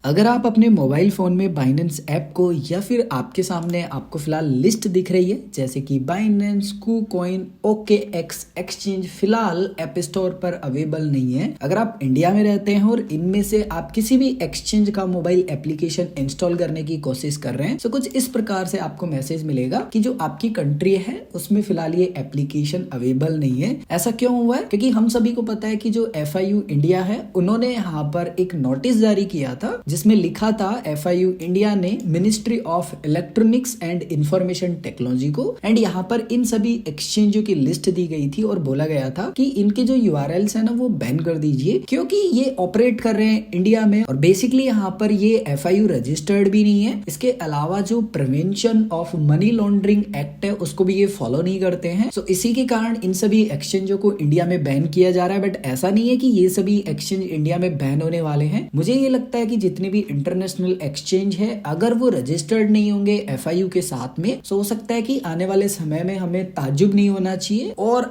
अगर आप अपने मोबाइल फोन में बाइनेंस ऐप को या फिर आपके सामने आपको फिलहाल लिस्ट दिख रही है जैसे कि बाइनेंस, KuCoin, OKX एक्सचेंज फिलहाल ऐप स्टोर पर अवेलेबल नहीं है। अगर आप इंडिया में रहते हैं और इनमें से आप किसी भी एक्सचेंज का मोबाइल एप्लीकेशन इंस्टॉल करने की कोशिश कर रहे हैं तो कुछ इस प्रकार से आपको मैसेज मिलेगा कि जो आपकी कंट्री है उसमें फिलहाल ये एप्लीकेशन अवेलेबल नहीं है। ऐसा क्यों हुआ है? क्योंकि हम सभी को पता है कि जो FIU इंडिया है उन्होंने यहाँ पर एक नोटिस जारी किया था जिसमें लिखा था FIU इंडिया ने ministry of electronics and information technology को, एंड यहाँ पर इन सभी एक्सचेंजों की लिस्ट दी गई थी और बोला गया था कि इनके जो URLs है ना वो बैन कर दीजिए क्योंकि ये ऑपरेट कर रहे हैं इंडिया में और बेसिकली यहाँ पर ये FIU रजिस्टर्ड भी नहीं है। इसके अलावा जो prevention of money laundering act है उसको भी ये फॉलो नहीं करते हैं। सो इसी के कारण इन सभी एक्सचेंजों को इंडिया में बैन किया जा रहा है। बट ऐसा नहीं है कि ये सभी एक्सचेंज इंडिया में बैन होने वाले हैं। मुझे ये लगता है कि जितने भी इंटरनेशनल एक्सचेंज है अगर वो रजिस्टर्ड नहीं होंगे FIU के साथ में तो हो सकता है कि आने वाले समय में हमें ताज्जुब नहीं होना चाहिए और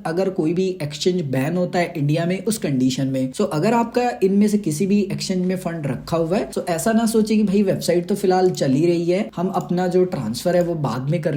अगर कोई भी एक्सचेंज बैन होता है इंडिया में उस कंडीशन में। सो अगर आपका इनमें से किसी भी एक्सचेंज में फंड रखा हुआ है तो ऐसा ना सोचे कि भाई वेबसाइट तो फिलहाल चल ही रही है, हम अपना जो ट्रांसफर है वो बाद में कर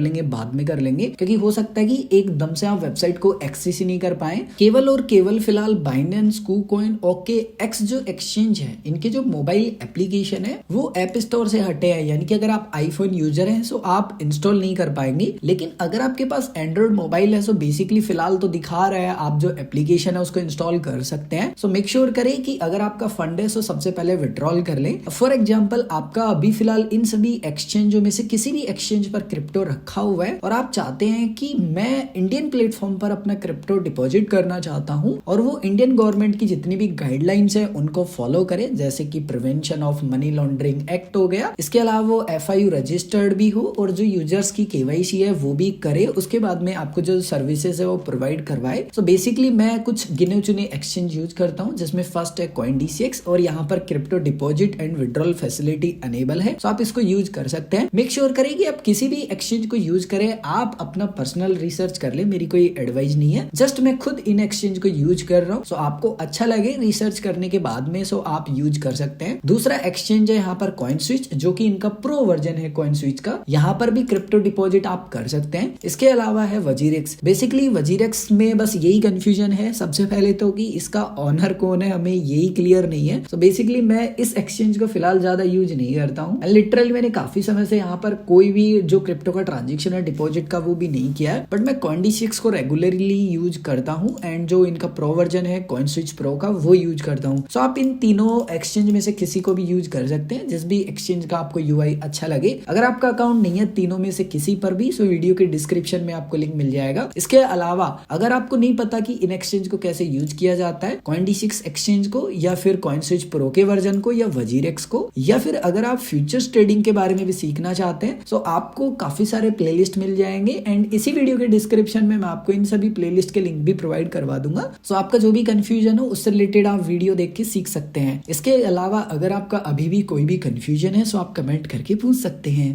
लेंगे क्योंकि हो सकता है कि एकदम से आप वेबसाइट को एक्सेस ही नहीं कर पाए। केवल और केवल फिलहाल बाइनेंस, KuCoin, OKX जो एक्सचेंज है इनके जो मोबाइल एप्लीकेशन है वो ऐप स्टोर से हटे हैं, यानी कि अगर आप आईफोन यूजर हैं तो आप इंस्टॉल नहीं कर पाएंगे। लेकिन अगर आपके पास एंड्रॉइड मोबाइल है तो बेसिकली फिलहाल तो दिखा रहा है आप जो एप्लीकेशन है उसको इंस्टॉल कर सकते हैं। सो मेक श्योर करें कि अगर आपका फंड है तो सबसे पहले विड्रॉल कर लें। फॉर एग्जाम्पल आपका अभी फिलहाल इन सभी एक्सचेंजों में से किसी भी एक्सचेंज पर क्रिप्टो रखा हुआ है और आप चाहते हैं कि मैं इंडियन प्लेटफॉर्म पर अपना क्रिप्टो डिपॉजिट करना चाहता हूं और वो इंडियन गवर्नमेंट की जितनी भी गाइडलाइंस है उनको फॉलो करें, जैसे कि prevention of money laundering act हो गया, इसके अलावा वो FIU रजिस्टर्ड भी हो और जो यूजर्स की KYC है वो भी करे, उसके बाद में आपको जो सर्विसेज है वो प्रोवाइड करवाए। सो बेसिकली मैं कुछ गिने चुने एक्सचेंज यूज करता हूं जिसमें फर्स्ट है CoinDCX और यहाँ पर crypto deposit and withdrawal facility enable है, तो आप इसको यूज कर सकते हैं। मेक श्योर करें कि आप किसी भी एक्सचेंज को यूज करें, आप अपना पर्सनल रिसर्च कर ले, मेरी कोई एडवाइस नहीं है, जस्ट मैं खुद इन एक्सचेंज को यूज कर रहा हूँ। सो आपको अच्छा लगे रिसर्च करने के बाद में सो आप यूज कर सकते हैं। दूसरा एक्सचेंज है यहाँ पर CoinSwitch जो कि इनका प्रो वर्जन है CoinSwitch का, यहाँ पर भी क्रिप्टो डिपॉजिट आप कर सकते हैं। इसके अलावा है WazirX। बेसिकली WazirX में बस यही कंफ्यूजन है सबसे पहले तो कि इसका ऑनर कौन है हमें यही क्लियर नहीं है। सो बेसिकली मैं इस एक्सचेंज को फिलहाल ज्यादा यूज नहीं करता हूँ। लिटरली मैंने काफी समय से यहाँ पर कोई भी जो क्रिप्टो का ट्रांजेक्शन है डिपॉजिट का वो भी नहीं किया है, बट मैं CoinDCX को रेगुलरली यूज करता हूँ एंड जो इनका प्रो वर्जन है CoinSwitch Pro का वो यूज करता हूँ। सो आप इन तीनों एक्सचेंज में से किसी को भी यूज कर सकते हैं, जिस भी एक्सचेंज का आपको UI अच्छा लगे। अगर आपका अकाउंट नहीं है तीनों में से किसी पर भी सो वीडियो के डिस्क्रिप्शन में आपको लिंक मिल जाएगा। इसके अलावा अगर आपको नहीं पता कि इन एक्सचेंज को कैसे यूज किया जाता है, CoinDCX एक्सचेंज को या फिर CoinSwitch Pro के वर्जन को या WazirX को, या फिर अगर आप फ्यूचर्स ट्रेडिंग के बारे में भी सीखना चाहते हैं तो आपको काफी सारे प्लेलिस्ट मिल जाएंगे एंड इसी वीडियो के डिस्क्रिप्शन में मैं आपको इन सभी प्लेलिस्ट के लिंक भी प्रोवाइड करवा दूंगा। सो आपका जो भी कंफ्यूजन हो उससे रिलेटेड आप वीडियो देख के सीख सकते हैं। इसके अलावा अगर आपका अभी भी कोई भी कंफ्यूजन है तो आप कमेंट करके पूछ सकते हैं।